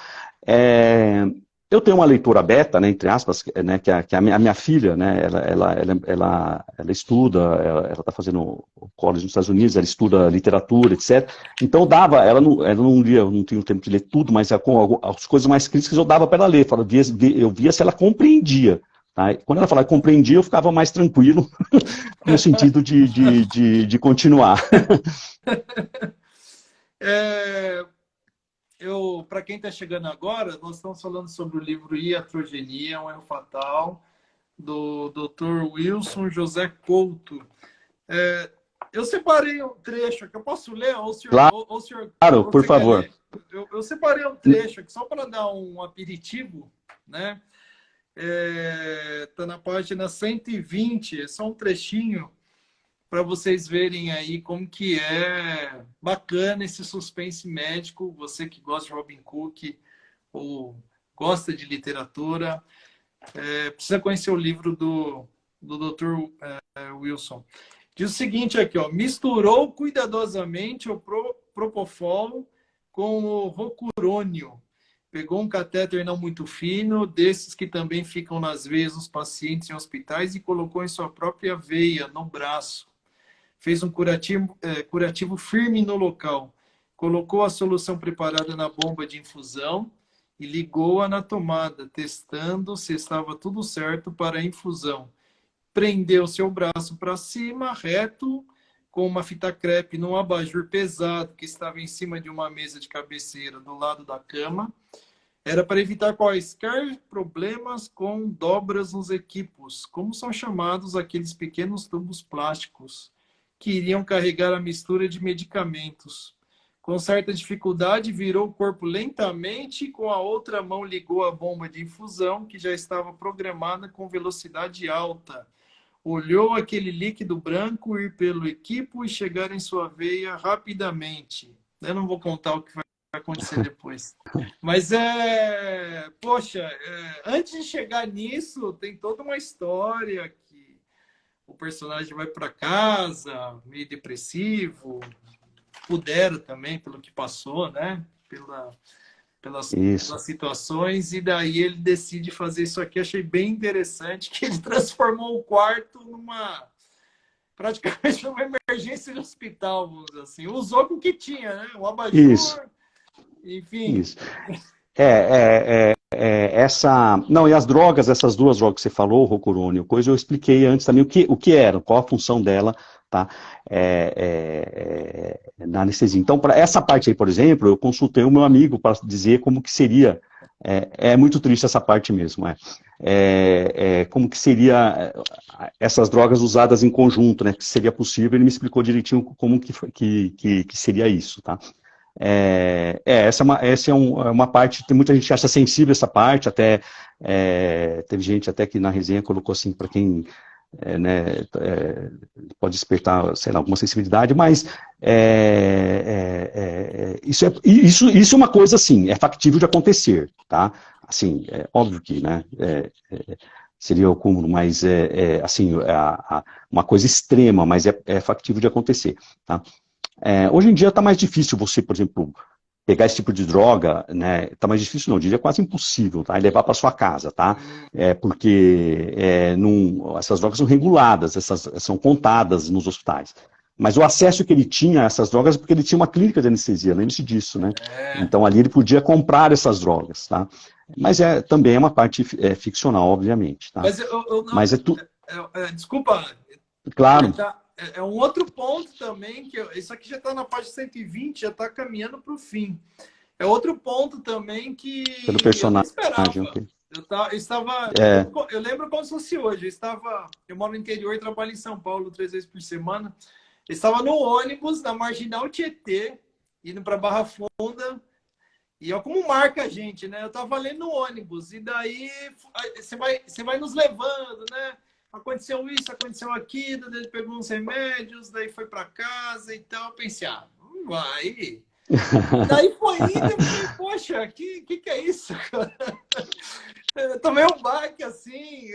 Eu tenho uma leitora beta, né, entre aspas, né, que é a minha filha, né, ela estuda, ela está fazendo o college nos Estados Unidos, ela estuda literatura, etc. Então ela não lia, eu não tinha tempo de ler tudo, mas com as coisas mais críticas eu dava para ela ler, eu via se ela compreendia. Tá? Quando ela falava que compreendia, eu ficava mais tranquilo, no sentido de continuar. Para quem está chegando agora, nós estamos falando sobre o livro Iatrogenia, um erro fatal, do Dr. Wilson José Couto. Eu separei um trecho aqui, eu posso ler? Ou o senhor Claro, por você quer favor. ler? Eu separei um trecho aqui só para dar um aperitivo, né? Tá na página 120, é só um trechinho para vocês verem aí como que é bacana esse suspense médico. Você que gosta de Robin Cook ou gosta de literatura, precisa conhecer o livro do Dr. Wilson. Diz o seguinte aqui, ó, misturou cuidadosamente o Propofol com o Rocurônio. Pegou um catéter não muito fino, desses que também ficam nas veias dos pacientes em hospitais, e colocou em sua própria veia, no braço. Fez um curativo firme no local. Colocou a solução preparada na bomba de infusão e ligou-a na tomada, testando se estava tudo certo para a infusão. Prendeu seu braço para cima, reto, com uma fita crepe num abajur pesado que estava em cima de uma mesa de cabeceira do lado da cama. Era para evitar quaisquer problemas com dobras nos equipos, como são chamados aqueles pequenos tubos plásticos que iriam carregar a mistura de medicamentos. Com certa dificuldade, virou o corpo lentamente e com a outra mão ligou a bomba de infusão, que já estava programada com velocidade alta. Olhou aquele líquido branco ir pelo equipo e chegar em sua veia rapidamente. Eu não vou contar o que vai vai acontecer depois. Mas, poxa, antes de chegar nisso, tem toda uma história que o personagem vai para casa, meio depressivo, pudera também, pelo que passou, né? Pelas situações, e daí ele decide fazer isso aqui. Achei bem interessante, que ele transformou o quarto praticamente numa emergência de hospital, vamos dizer assim. Usou com o que tinha, né? Um abajur, enfim. Isso. Não, e as drogas, essas duas drogas que você falou, Rokuroni, coisa eu expliquei antes também o que eram, qual a função dela, tá? Na anestesia. Então, para essa parte aí, por exemplo, eu consultei o meu amigo para dizer como que seria. É muito triste essa parte mesmo. Como que seria essas drogas usadas em conjunto, né? Que seria possível. Ele me explicou direitinho como que seria isso, tá? Essa é uma parte, tem muita gente que acha sensível essa parte, até teve gente até que na resenha colocou assim, para quem né, pode despertar, sei lá, alguma sensibilidade, mas isso é uma coisa assim, é factível de acontecer, tá? Assim, é óbvio que, né, seria o cúmulo, mas assim, uma coisa extrema, mas é factível de acontecer, tá? Hoje em dia está mais difícil você, por exemplo, pegar esse tipo de droga, né? Está mais difícil, não, eu diria quase impossível, tá? E levar para sua casa, tá? Porque essas drogas são reguladas, são contadas nos hospitais. Mas o acesso que ele tinha a essas drogas é porque ele tinha uma clínica de anestesia, lembre-se disso, né? Então ali ele podia comprar essas drogas, tá? Mas também é uma parte ficcional, obviamente, tá? Mas desculpa. Claro. É um outro ponto também, isso aqui já está na página 120, já está caminhando para o fim. É outro ponto também que Pelo personagem, eu não esperava. Okay. Eu lembro como se fosse hoje. Eu moro no interior e trabalho em São Paulo 3 vezes por semana. Eu estava no ônibus, na Marginal Tietê, indo para Barra Funda. E olha como marca a gente, né? Eu estava lendo no ônibus, e daí você vai nos levando, né? Aconteceu isso, aconteceu aquilo, daí ele pegou uns remédios, daí foi para casa e tal. Eu pensei, vai. Daí foi indo, eu falei, poxa, que é isso, cara? Eu tomei um baque assim,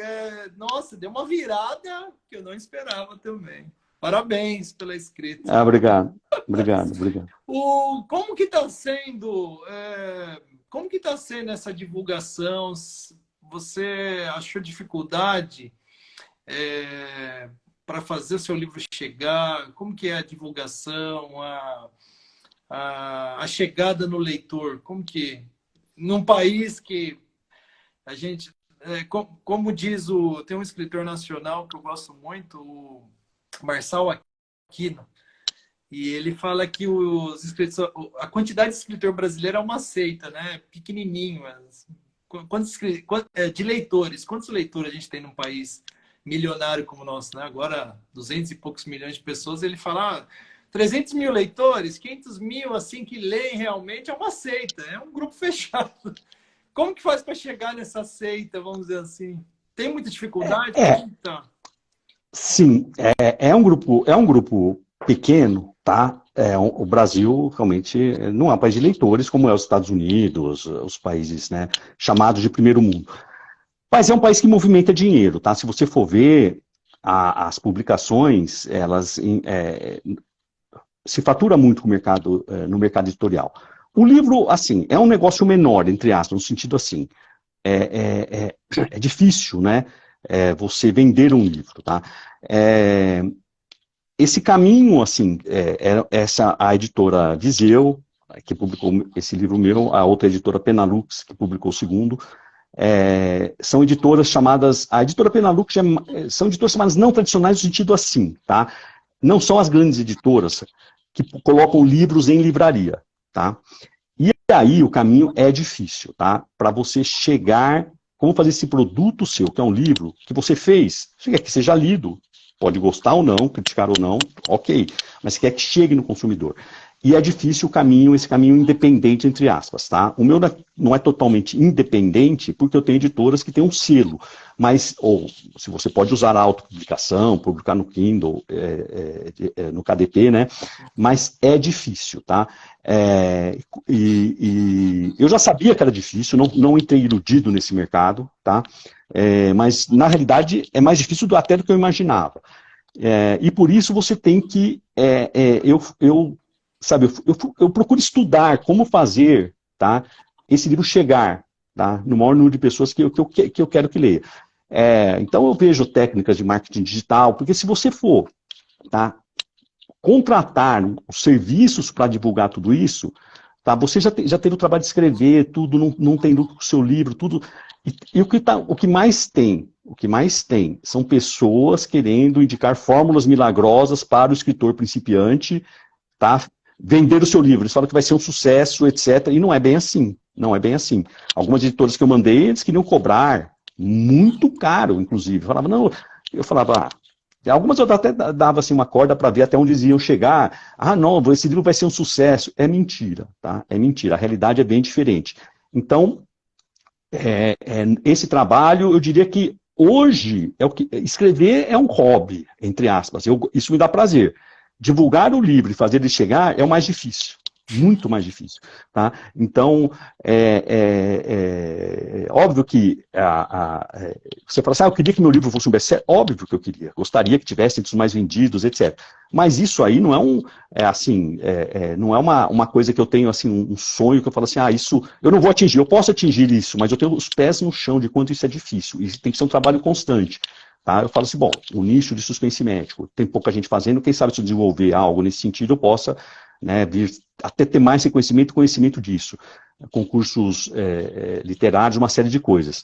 nossa, deu uma virada que eu não esperava também. Parabéns pela escrita. Obrigado. Como que está sendo? Como que está sendo essa divulgação? Você achou dificuldade para fazer o seu livro chegar? Como que é a divulgação, a chegada no leitor? Como que, num país que a gente, como diz tem um escritor nacional que eu gosto muito, o Marçal Aquino, e ele fala que a quantidade de escritor brasileiro é uma seita, né? Pequenininho. De leitores. Quantos leitores a gente tem num país milionário como o nosso, né? Agora, 200 e poucos milhões de pessoas. Ele fala, 300 mil leitores, 500 mil, assim, que leem realmente, é uma seita. É um grupo fechado. Como que faz para chegar nessa seita, vamos dizer assim? Tem muita dificuldade? Sim, é um grupo pequeno, tá? O Brasil realmente não é um país de leitores como é os Estados Unidos, os países, né, chamados de primeiro mundo. Mas é um país que movimenta dinheiro, tá? Se você for ver as publicações, elas se fatura muito no mercado editorial. O livro, assim, é um negócio menor, entre aspas, no sentido assim, é difícil, né? Você vender um livro, tá? Esse caminho, assim, a editora Viseu, que publicou esse livro meu, a outra editora Penalux, que publicou o segundo, são editoras chamadas, a editora Penalux são editoras chamadas não tradicionais no sentido assim, tá? Não são as grandes editoras que colocam livros em livraria, tá? E aí o caminho é difícil, tá? Para você chegar, como fazer esse produto seu, que é um livro que você fez, você quer que seja lido, pode gostar ou não, criticar ou não, ok, mas quer que chegue no consumidor. E é difícil o caminho, esse caminho independente, entre aspas, tá? O meu não é totalmente independente, porque eu tenho editoras que têm um selo, mas, ou se você pode usar a autopublicação, publicar no Kindle, no KDP, né? Mas é difícil, tá? E eu já sabia que era difícil, não entrei iludido nesse mercado, tá? Mas, na realidade, é mais difícil até do que eu imaginava. E por isso você tem que... Sabe, eu procuro estudar como fazer, tá, esse livro chegar, tá, no maior número de pessoas que eu quero que leia. Então eu vejo técnicas de marketing digital, porque se você for, tá, contratar os serviços para divulgar tudo isso, tá, você já teve o trabalho de escrever tudo, não tem lucro com o seu livro, tudo. E o que mais tem são pessoas querendo indicar fórmulas milagrosas para o escritor principiante, tá? Vender o seu livro, eles falam que vai ser um sucesso, etc. E não é bem assim, não é bem assim. Algumas editoras que eu mandei, eles queriam cobrar muito caro, inclusive. Eu falava, algumas eu até dava assim, uma corda para ver até onde eles iam chegar. Não, esse livro vai ser um sucesso. É mentira, tá? É mentira, a realidade é bem diferente. Então, esse trabalho, eu diria que hoje, escrever é um hobby, entre aspas, isso me dá prazer. Divulgar o livro e fazer ele chegar é o mais difícil, muito mais difícil. Tá? Então, óbvio que você fala assim, eu queria que meu livro fosse um best-seller, óbvio que eu queria, gostaria que tivesse entre os mais vendidos, etc. Mas isso aí não é não é uma coisa que eu tenho assim, um sonho que eu falo assim, isso eu não vou atingir, eu posso atingir isso, mas eu tenho os pés no chão de quanto isso é difícil, e tem que ser um trabalho constante. Tá? Eu falo assim, bom, o nicho de suspense médico, tem pouca gente fazendo, quem sabe se eu desenvolver algo nesse sentido, eu possa, né, vir até ter mais conhecimento disso. Concursos literários, uma série de coisas.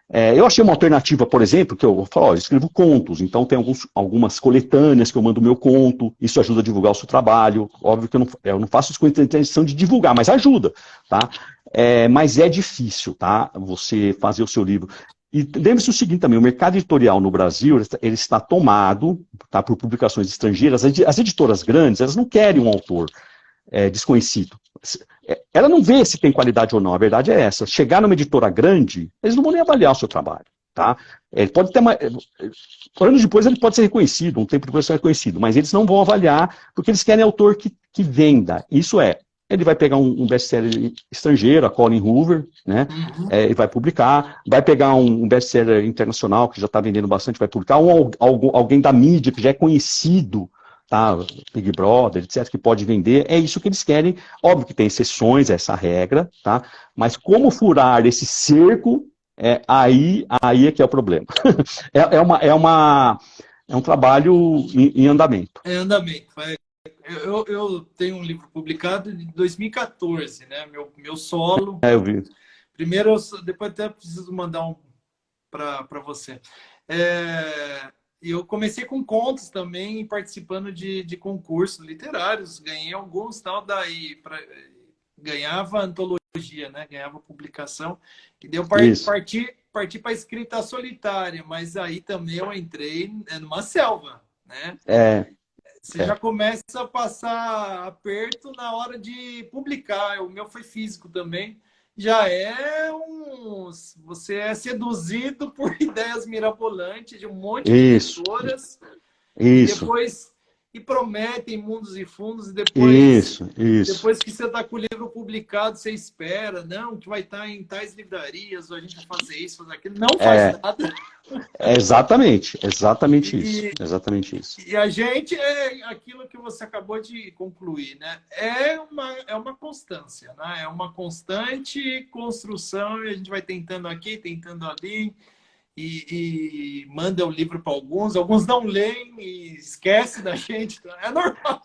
Eu achei uma alternativa, por exemplo, que eu falo, eu escrevo contos, então tem algumas coletâneas que eu mando o meu conto, isso ajuda a divulgar o seu trabalho. Óbvio que eu não faço isso com a intenção de divulgar, mas ajuda, tá? Mas é difícil, tá? Você fazer o seu livro. E lembre-se o seguinte também, o mercado editorial no Brasil, ele está tomado, tá, por publicações estrangeiras. As editoras grandes, elas não querem um autor desconhecido. Ela não vê se tem qualidade ou não, a verdade é essa. Chegar numa editora grande, eles não vão nem avaliar o seu trabalho. Tá? Ele pode ter anos depois ele pode ser reconhecido, um tempo depois ser reconhecido, mas eles não vão avaliar, porque eles querem autor que venda. Isso ele vai pegar um best-seller estrangeiro, a Colin Hoover, né? Ele vai publicar, vai pegar um best-seller internacional, que já está vendendo bastante, vai publicar, alguém da mídia, que já é conhecido, tá? Big Brother, etc., que pode vender, é isso que eles querem. Óbvio que tem exceções a essa regra, tá? Mas como furar esse cerco, aí é que é o problema. É um trabalho em andamento. É andamento, Eu tenho um livro publicado em 2014, né? Meu solo. Eu vi. Primeiro, depois até preciso mandar um para você. Eu comecei com contos também, participando de concursos literários. Ganhei alguns, tal, ganhava antologia, né? Ganhava publicação. E deu partir para a escrita solitária, mas aí também eu entrei numa selva, né? Você já começa a passar aperto na hora de publicar. O meu foi físico também. Já você é seduzido por ideias mirabolantes de um monte de editoras. Isso. E prometem mundos e fundos, e depois, depois que você está com o livro publicado, você espera, não, que vai estar em tais livrarias, ou a gente vai fazer isso, fazer aquilo. Não faz nada. Exatamente isso. E a gente, aquilo que você acabou de concluir, né? É uma constância, né? É uma constante construção, e a gente vai tentando aqui, tentando ali, e manda o livro para alguns não leem e esquece da gente, é normal.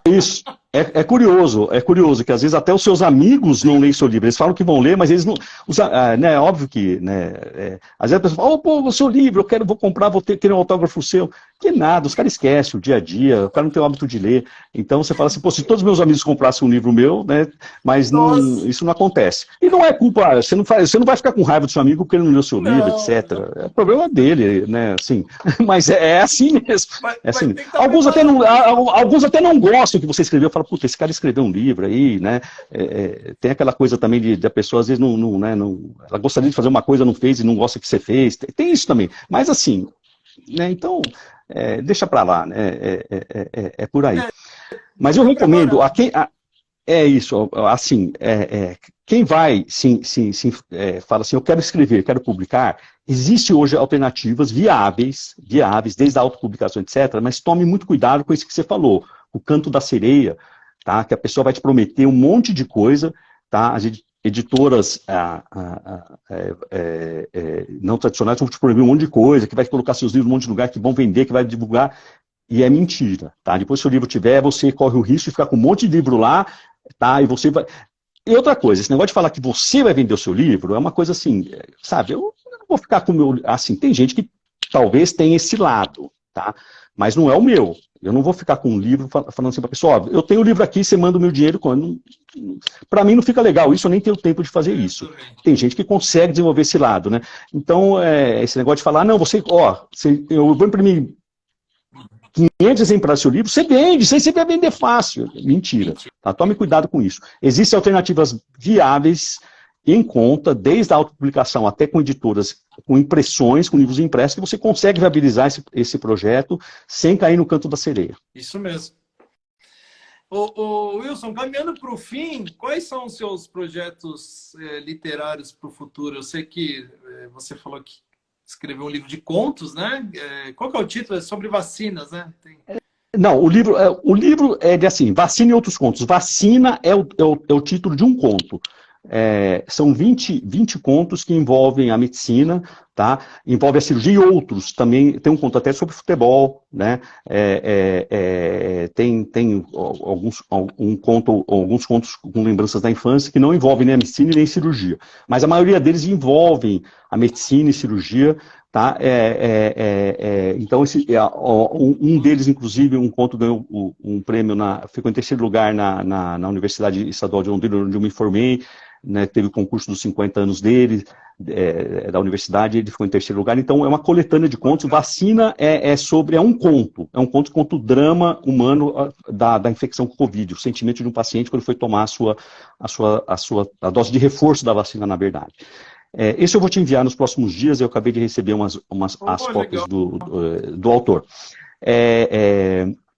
Isso. É curioso que às vezes até os seus amigos não leem seu livro. Eles falam que vão ler, mas eles não... né, óbvio que... Né, às vezes a pessoa fala, pô, o seu livro, vou comprar, querer um autógrafo seu. Que nada, os caras esquecem o dia a dia, o cara não tem o hábito de ler. Então você fala assim, pô, se todos os meus amigos comprassem um livro meu, né, mas isso não acontece. E não é culpa, você não vai ficar com raiva do seu amigo porque ele não leu seu livro, etc. É problema dele, né, assim. Mas é assim mesmo. Alguns até não gostam que você escreveu, falam, fala, puta, esse cara escreveu um livro aí, né? Tem aquela coisa também de a pessoa, às vezes, ela gostaria de fazer uma coisa, não fez e não gosta que você fez. Tem isso também. Mas assim, né? Então, deixa pra lá, né? É por aí. Mas eu Tá recomendo preparado. a quem. É isso, assim, quem vai, fala assim, eu quero escrever, quero publicar, existe hoje alternativas viáveis, desde a autopublicação, etc., mas tome muito cuidado com isso que você falou, o canto da sereia, tá? Que a pessoa vai te prometer um monte de coisa, tá? As editoras não tradicionais vão te prometer um monte de coisa, que vai colocar seus livros em um monte de lugar, que vão vender, que vai divulgar, e é mentira, tá? Depois que o livro tiver, você corre o risco de ficar com um monte de livro lá, tá? E você vai... E outra coisa, esse negócio de falar que você vai vender o seu livro é uma coisa assim, sabe? Eu não vou ficar com o meu... Assim, tem gente que talvez tenha esse lado, tá? Mas não é o meu. Eu não vou ficar com um livro falando assim pra pessoa, ó, eu tenho o livro aqui, você manda o meu dinheiro quando... Para mim não fica legal isso, eu nem tenho tempo de fazer isso. Também. Tem gente que consegue desenvolver esse lado, né? Então, esse negócio de falar, não, eu vou imprimir 500 exemplares do seu livro, você vende, você vai vender fácil. Mentira. Tá? Tome cuidado com isso. Existem alternativas viáveis em conta, desde a autopublicação até com editoras, com impressões, com livros impressos, que você consegue viabilizar esse projeto sem cair no canto da sereia. Isso mesmo. Ô, Wilson, caminhando para o fim, quais são os seus projetos literários para o futuro? Eu sei que você falou que escreveu um livro de contos, né? Qual que é o título? É sobre vacinas, né? Não, o livro é de assim, Vacina e Outros Contos. Vacina é o título de um conto. São 20 contos que envolvem a medicina, tá? Envolve a cirurgia e outros. Também tem um conto até sobre futebol, né? Tem alguns contos com lembranças da infância que não envolvem nem a medicina e nem cirurgia. Mas a maioria deles envolvem a medicina e cirurgia, tá? Então, um deles, inclusive, um conto ganhou um prêmio, ficou em terceiro lugar na Universidade Estadual de Londrina, onde eu me formei, né, teve o concurso dos 50 anos dele, da universidade, ele ficou em terceiro lugar. Então, é uma coletânea de contos. Vacina é um conto. É um conto que conta o drama humano da infecção com Covid, o sentimento de um paciente quando foi tomar a dose de reforço da vacina, na verdade. Esse eu vou te enviar nos próximos dias, eu acabei de receber as cópias do autor.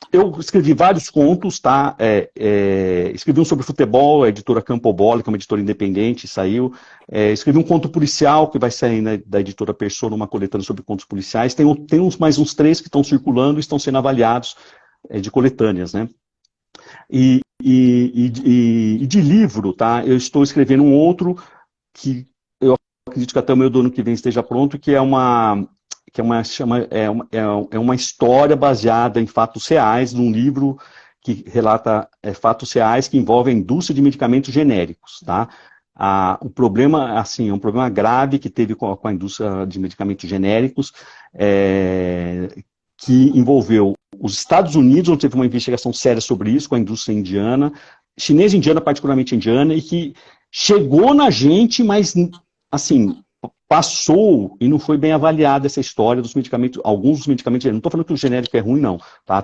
Eu escrevi vários contos, tá? Escrevi um sobre futebol, a editora Campo Bola, que é uma editora independente, saiu. Escrevi um conto policial, que vai sair, né, da editora Persona, uma coletânea sobre contos policiais. Tem mais uns 3 que estão circulando e estão sendo avaliados de coletâneas, né? E de livro, tá? Eu estou escrevendo um outro que eu acredito que até o meio do ano que vem esteja pronto, que é uma história baseada em fatos reais, num livro que relata fatos reais que envolvem a indústria de medicamentos genéricos, tá? O problema, assim, é um problema grave que teve com a indústria de medicamentos genéricos, que envolveu os Estados Unidos, onde teve uma investigação séria sobre isso, com a indústria indiana, chinesa e indiana, particularmente indiana, e que chegou na gente, mas, assim, passou e não foi bem avaliada essa história dos medicamentos, alguns dos medicamentos, não estou falando que o genérico é ruim, não, tá?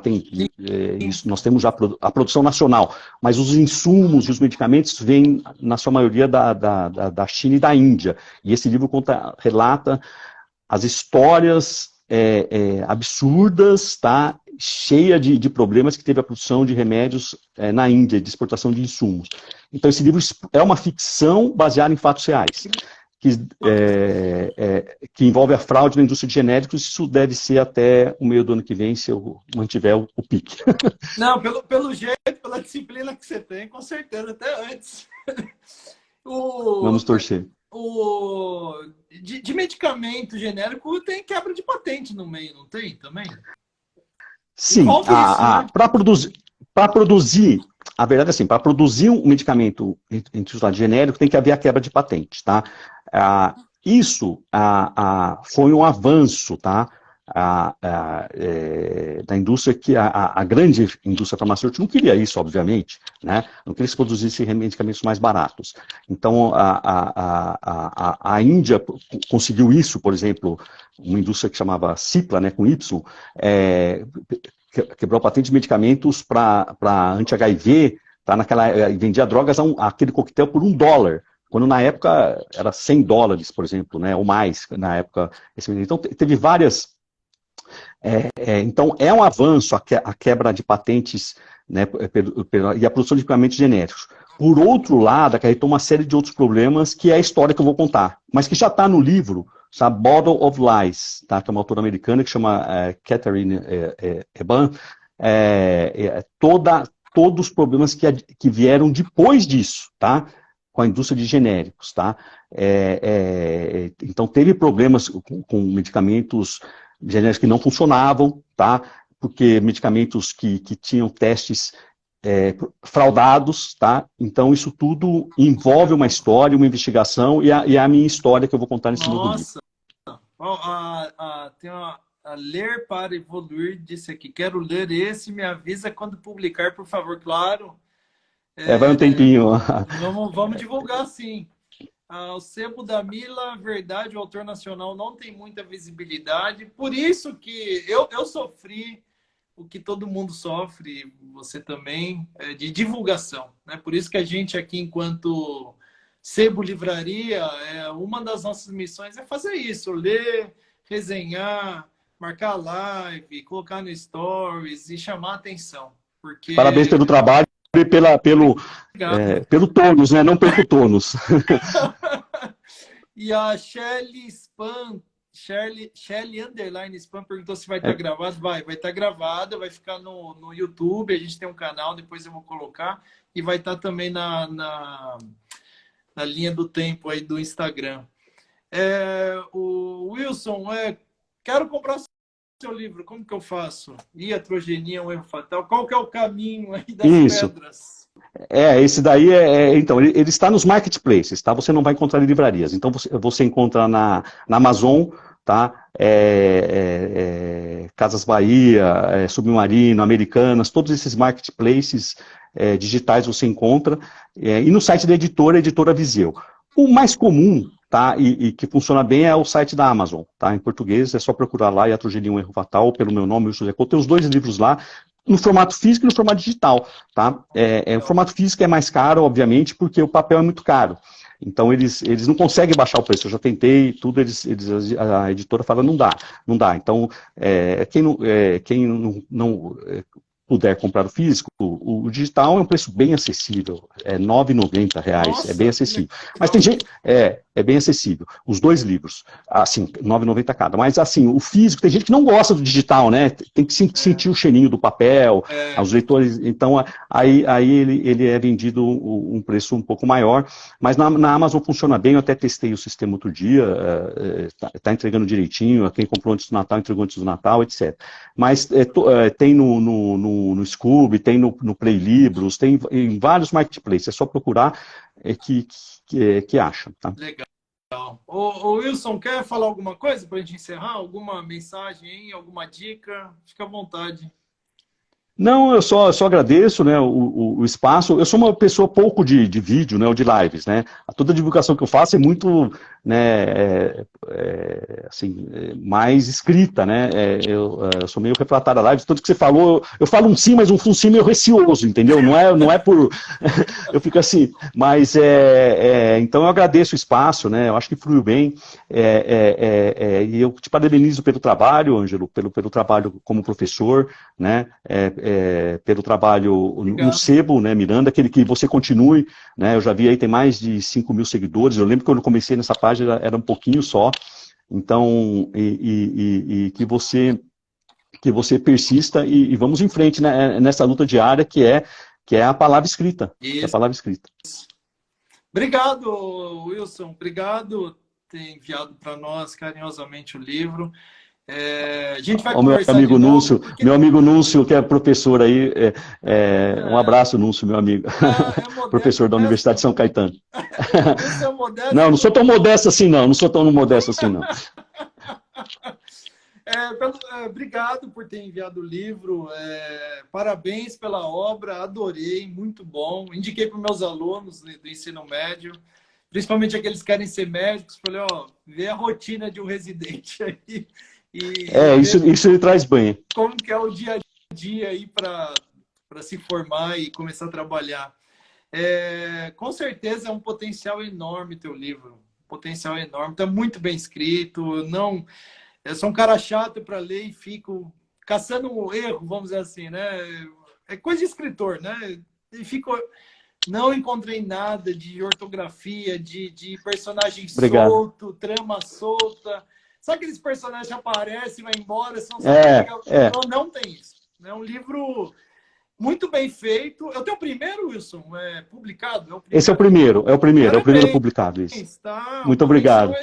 Isso, nós temos já a produção nacional, mas os insumos e os medicamentos vêm, na sua maioria, da China e da Índia, e esse livro relata as histórias absurdas, tá? Cheia de problemas que teve a produção de remédios na Índia, de exportação de insumos. Então, esse livro é uma ficção baseada em fatos reais, que envolve a fraude na indústria de genéricos. Isso deve ser até o meio do ano que vem, se eu mantiver o pique. Não, pelo jeito, pela disciplina que você tem, com certeza, até antes. Vamos torcer. De medicamento genérico tem quebra de patente no meio, não tem também? Sim, né? para produzir, a verdade é assim, para produzir um medicamento intitulado genérico, tem que haver a quebra de patente, tá? Isso foi um avanço, tá? Da indústria, que a grande indústria farmacêutica não queria isso, obviamente, né? Não queria que se produzisse medicamentos mais baratos. Então, a Índia conseguiu isso, por exemplo, uma indústria que chamava Cipla, né, com Y, quebrou a patente de medicamentos para anti-HIV, tá, vendia drogas, aquele coquetel por $1, quando na época era $100, por exemplo, né, ou mais, na época. Então, teve várias... então, é um avanço a quebra de patentes, né, e a produção de medicamentos genéricos. Por outro lado, acarretou uma série de outros problemas, que é a história que eu vou contar, mas que já está no livro, sabe? Bottle of Lies, tá? Que é uma autora americana que chama Catherine Eban. Todos os problemas que vieram depois disso, tá? Com a indústria de genéricos, tá? Então, teve problemas com medicamentos genéricos que não funcionavam, tá? Porque medicamentos que tinham testes fraudados, tá? Então, isso tudo envolve uma história, uma investigação, e a minha história que eu vou contar nesse novo livro. Nossa! Tem a Ler para Evoluir, disse aqui, quero ler esse, me avisa quando publicar, por favor, claro. Vai um tempinho. Vamos divulgar, sim. O sebo da Mila, verdade, o autor nacional não tem muita visibilidade, por isso que eu sofri o que todo mundo sofre, você também, de divulgação, né? Por isso que a gente aqui, enquanto Sebo Livraria, uma das nossas missões é fazer isso, ler, resenhar, marcar live, colocar no stories e chamar atenção. Porque... Parabéns pelo trabalho e pelo tônus, né? Não perco o tônus. E a Shelly Spam, Shelly Underline Spam perguntou se vai estar gravado. Vai estar gravado, vai ficar no YouTube, a gente tem um canal, depois eu vou colocar, e vai estar também na linha do tempo aí do Instagram. O Wilson, quero comprar seu livro, como que eu faço? Iatrogenia, um erro fatal. Qual que é o caminho aí das pedras? Esse daí então, ele está nos marketplaces, tá? Você não vai encontrar em livrarias. Então, você encontra na Amazon, tá? Casas Bahia, Submarino, Americanas, todos esses marketplaces digitais você encontra. E no site da editora Viseu. O mais comum, tá? E que funciona bem é o site da Amazon, tá? Em português, é só procurar lá, Iatrogenia, um erro fatal, pelo meu nome, José Couto. Tem os 2 livros lá, no formato físico e no formato digital, tá? O formato físico é mais caro, obviamente, porque o papel é muito caro. Então, eles não conseguem baixar o preço. Eu já tentei, tudo, a editora fala, não dá. Então, quem não puder comprar o físico, o digital é um preço bem acessível, R$ 9,90, nossa, é bem acessível. Mas tem gente, é bem acessível, os 2 livros, assim, R$ 9,90 cada. Mas assim, o físico, tem gente que não gosta do digital, né? Tem que sentir o cheirinho do papel, os leitores, então aí ele é vendido um preço um pouco maior, mas na Amazon funciona bem, eu até testei o sistema outro dia, tá entregando direitinho, quem comprou antes do Natal, entregou antes do Natal, etc. Mas tem no Scoob, tem no Play Libros, tem em vários marketplaces, é só procurar que acha. Tá? Legal. O Wilson, quer falar alguma coisa para a gente encerrar? Alguma mensagem, hein? Alguma dica? Fica à vontade. Não, eu só agradeço, né, o espaço. Eu sou uma pessoa pouco de vídeo, né, ou de lives, né. Toda a divulgação que eu faço é muito, né, assim, mais escrita, né. Eu sou meio refratário a lives. Tanto que você falou, eu falo um sim, mas um sim meio receoso, entendeu? Não é por... eu fico assim, mas então eu agradeço o espaço, né, eu acho que fluiu bem. E eu te parabenizo pelo trabalho, Ângelo, pelo trabalho como professor, né, pelo trabalho no Sebo, né, Miranda, aquele que você continue, né, eu já vi aí, tem mais de 5.000 seguidores, eu lembro que quando eu comecei nessa página era um pouquinho só, então, que você persista e vamos em frente, né, nessa luta diária que é a palavra escrita. É a palavra escrita. Obrigado, Wilson, obrigado por ter enviado para nós carinhosamente o livro. A gente vai conversar amigo de novo, Núncio, porque... Meu amigo Núncio, que é professor aí, um abraço, Núncio, meu amigo, professor da Universidade de São Caetano. Isso é modesto. Não sou tão modesto assim, não sou tão modesto assim, não. Obrigado por ter enviado o livro, parabéns pela obra, adorei, muito bom. Indiquei para os meus alunos do ensino médio, principalmente aqueles que querem ser médicos, falei, vê a rotina de um residente aí. Isso ele traz bem. Como que é o dia a dia aí para se formar e começar a trabalhar. Com certeza é um potencial enorme teu livro. Potencial enorme. Está muito bem escrito. Não, eu sou um cara chato para ler e fico caçando um erro, vamos dizer assim, né? É coisa de escritor, né? E fico... Não encontrei nada de ortografia, de personagem Obrigado. solto, trama solta. Sabe aqueles personagens que aparecem e vão embora? São só legal. Não tem isso. É um livro muito bem feito. É o teu primeiro, Wilson, publicado? É o primeiro? Esse é o primeiro, é o primeiro publicado. Isso. Tá? Muito obrigado.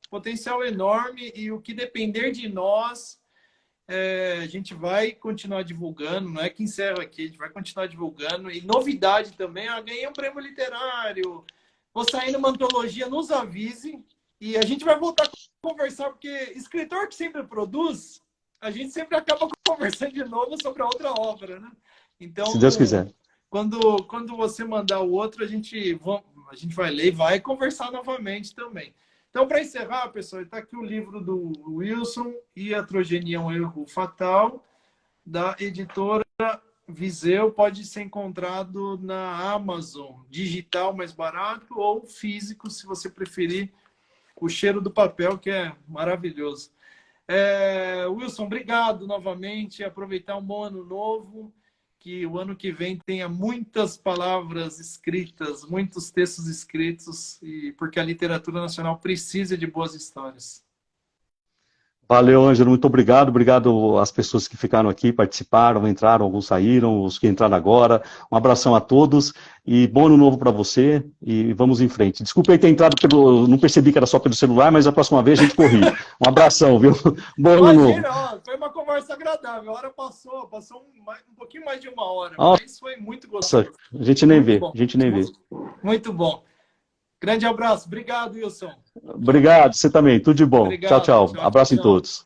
Potencial enorme, e o que depender de nós, a gente vai continuar divulgando, não é que encerra aqui, a gente vai continuar divulgando. E novidade também, ganhei um prêmio literário, vou sair numa antologia, nos avise, e a gente vai voltar a conversar, porque escritor que sempre produz, a gente sempre acaba conversando de novo sobre a outra obra, né? Então, se Deus quiser. Quando você mandar o outro, a gente vai ler e vai conversar novamente também. Então, para encerrar, pessoal, está aqui o livro do Wilson, Iatrogenia é um erro fatal, da editora Viseu. Pode ser encontrado na Amazon, digital mais barato, ou físico, se você preferir, o cheiro do papel, que é maravilhoso. Wilson, obrigado novamente. Aproveitar um bom ano novo, que o ano que vem tenha muitas palavras escritas, muitos textos escritos, porque a literatura nacional precisa de boas histórias. Valeu, Ângelo, muito obrigado. Obrigado às pessoas que ficaram aqui, participaram, entraram, alguns saíram, os que entraram agora. Um abração a todos e bom ano novo para você e vamos em frente. Desculpe aí ter entrado não percebi que era só pelo celular, mas a próxima vez a gente corrige. Um abração, viu? Bom ano novo. Imagina, foi uma conversa agradável. A hora passou um pouquinho mais de uma hora, mas foi muito gostoso. Nossa, a gente nem vê, a gente nem vê. Muito bom. Grande abraço. Obrigado, Wilson. Obrigado, você também. Tudo de bom. Obrigado, tchau. Abraço em todos.